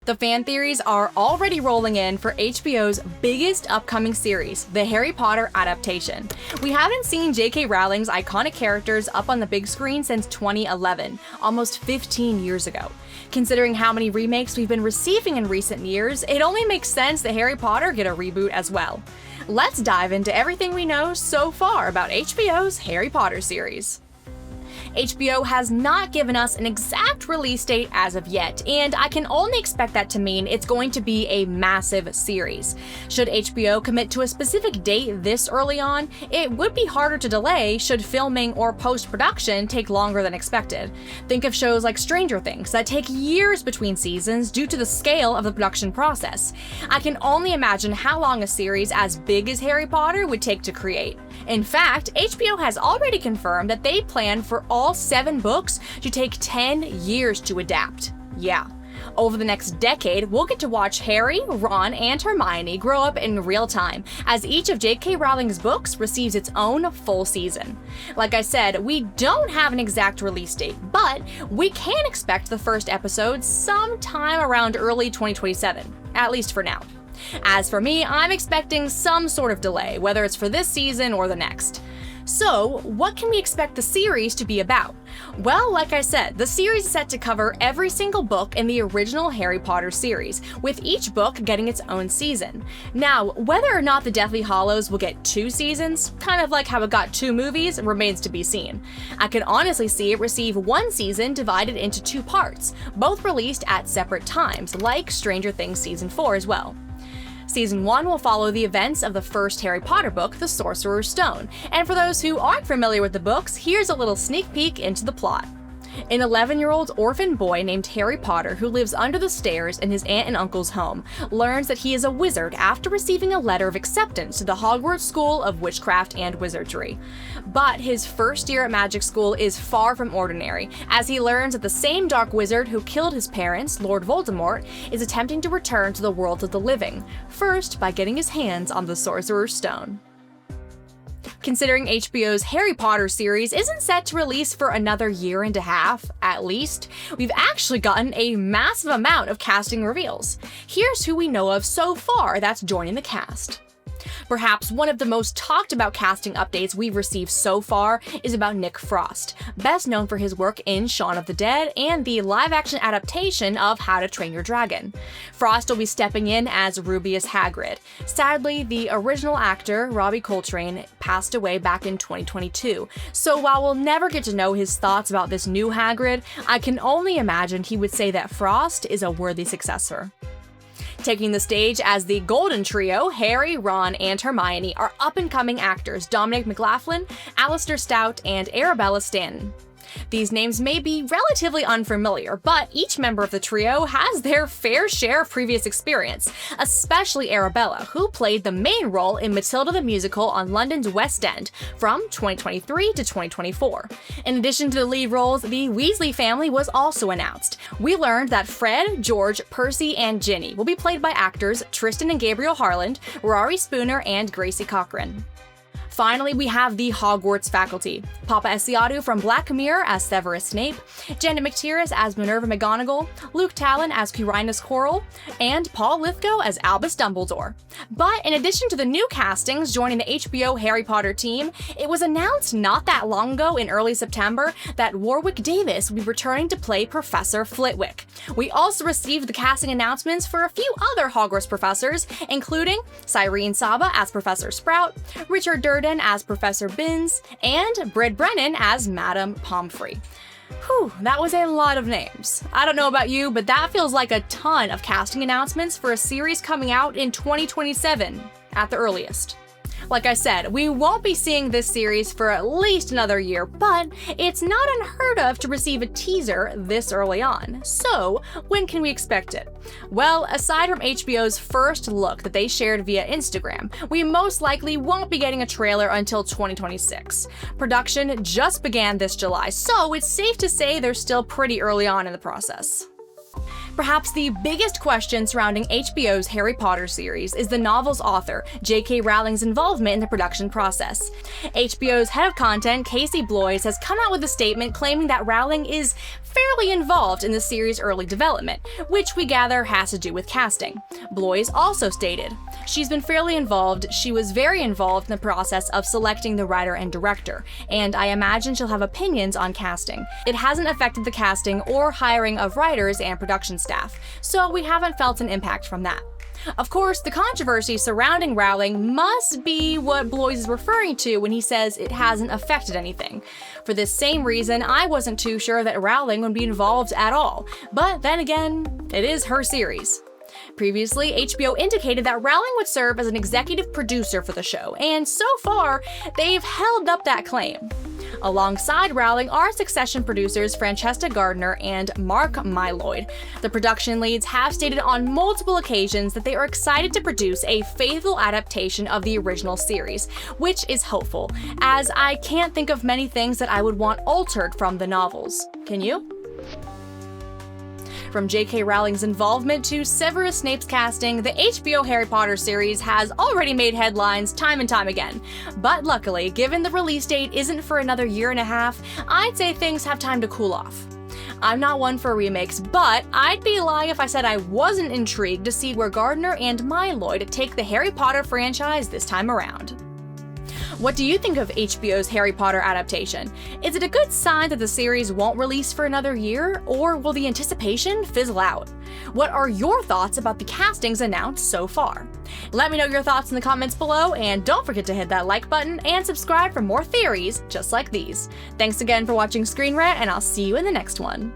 The fan theories are already rolling in for HBO's biggest upcoming series, the Harry Potter adaptation. We haven't seen J.K. Rowling's iconic characters up on the big screen since 2011, almost 15 years ago. Considering how many remakes we've been receiving in recent years, it only makes sense that Harry Potter get a reboot as well. Let's dive into everything we know so far about HBO's Harry Potter series. HBO has not given us an exact release date as of yet, and I can only expect that to mean it's going to be a massive series. Should HBO commit to a specific date this early on, it would be harder to delay should filming or post-production take longer than expected. Think of shows like Stranger Things that take years between seasons due to the scale of the production process. I can only imagine how long a series as big as Harry Potter would take to create. In fact, HBO has already confirmed that they plan for all 7 books to take 10 years to adapt. Yeah. Over the next decade, we'll get to watch Harry, Ron, and Hermione grow up in real time, as each of J.K. Rowling's books receives its own full season. Like I said, we don't have an exact release date, but we can expect the first episode sometime around early 2027, at least for now. As for me, I'm expecting some sort of delay, whether it's for this season or the next. So, what can we expect the series to be about? Well, like I said, the series is set to cover every single book in the original Harry Potter series, with each book getting its own season. Now, whether or not the Deathly Hallows will get 2 seasons, kind of like how it got 2 movies, remains to be seen. I can honestly see it receive 1 season divided into 2 parts, both released at separate times, like Stranger Things Season 4 as well. Season 1 will follow the events of the first Harry Potter book, The Sorcerer's Stone, and for those who aren't familiar with the books, here's a little sneak peek into the plot. An 11-year-old orphan boy named Harry Potter, who lives under the stairs in his aunt and uncle's home, learns that he is a wizard after receiving a letter of acceptance to the Hogwarts School of Witchcraft and Wizardry. But his first year at magic school is far from ordinary, as he learns that the same dark wizard who killed his parents, Lord Voldemort, is attempting to return to the world of the living, first by getting his hands on the Sorcerer's Stone. Considering HBO's Harry Potter series isn't set to release for another year and a half, at least, we've actually gotten a massive amount of casting reveals. Here's who we know of so far that's joining the cast. Perhaps one of the most talked about casting updates we've received so far is about Nick Frost, best known for his work in Shaun of the Dead and the live-action adaptation of How to Train Your Dragon. Frost will be stepping in as Rubeus Hagrid. Sadly, the original actor, Robbie Coltrane, passed away back in 2022, so while we'll never get to know his thoughts about this new Hagrid, I can only imagine he would say that Frost is a worthy successor. Taking the stage as the Golden Trio, Harry, Ron, and Hermione are up-and-coming actors Dominic McLaughlin, Alistair Stout, and Arabella Martin. These names may be relatively unfamiliar, but each member of the trio has their fair share of previous experience, especially Arabella, who played the main role in Matilda the Musical on London's West End from 2023 to 2024. In addition to the lead roles, the Weasley family was also announced. We learned that Fred, George, Percy, and Ginny will be played by actors Tristan and Gabriel Harland, Rory Spooner, and Gracie Cochran. Finally, we have the Hogwarts faculty. Paapa Essiedu from Black Mirror as Severus Snape, Janet McTeer as Minerva McGonagall, Luke Talon as Quirinus Quirrell, and Paul Lithgow as Albus Dumbledore. But in addition to the new castings joining the HBO Harry Potter team, it was announced not that long ago in early September that Warwick Davis will be returning to play Professor Flitwick. We also received the casting announcements for a few other Hogwarts professors, including Cyrene Saba as Professor Sprout, Richard Durden as Professor Binns, and Britt Brennan as Madame Pomfrey. Whew, that was a lot of names. I don't know about you, but that feels like a ton of casting announcements for a series coming out in 2027, at the earliest. Like I said, we won't be seeing this series for at least another year, but it's not unheard of to receive a teaser this early on. So, when can we expect it? Well, aside from HBO's first look that they shared via Instagram, we most likely won't be getting a trailer until 2026. Production just began this July, so it's safe to say they're still pretty early on in the process. Perhaps the biggest question surrounding HBO's Harry Potter series is the novel's author, J.K. Rowling's involvement in the production process. HBO's head of content, Casey Bloys, has come out with a statement claiming that Rowling is fairly involved in the series' early development, which we gather has to do with casting. Blois also stated, "She's been fairly involved. She was very involved in the process of selecting the writer and director, and I imagine she'll have opinions on casting. It hasn't affected the casting or hiring of writers and production staff, so we haven't felt an impact from that." Of course, the controversy surrounding Rowling must be what Blois is referring to when he says it hasn't affected anything. For this same reason, I wasn't too sure that Rowling would be involved at all, but then again, it is her series. Previously, HBO indicated that Rowling would serve as an executive producer for the show, and so far, they've held up that claim. Alongside Rowling are Succession producers Francesca Gardner and Mark Mylod. The production leads have stated on multiple occasions that they are excited to produce a faithful adaptation of the original series, which is hopeful, as I can't think of many things that I would want altered from the novels. Can you? From J.K. Rowling's involvement to Severus Snape's casting, the HBO Harry Potter series has already made headlines time and time again. But luckily, given the release date isn't for another year and a half, I'd say things have time to cool off. I'm not one for remakes, but I'd be lying if I said I wasn't intrigued to see where Gardner and Mylod take the Harry Potter franchise this time around. What do you think of HBO's Harry Potter adaptation? Is it a good sign that the series won't release for another year, or will the anticipation fizzle out? What are your thoughts about the castings announced so far? Let me know your thoughts in the comments below, and don't forget to hit that like button and subscribe for more theories just like these. Thanks again for watching ScreenRant, and I'll see you in the next one.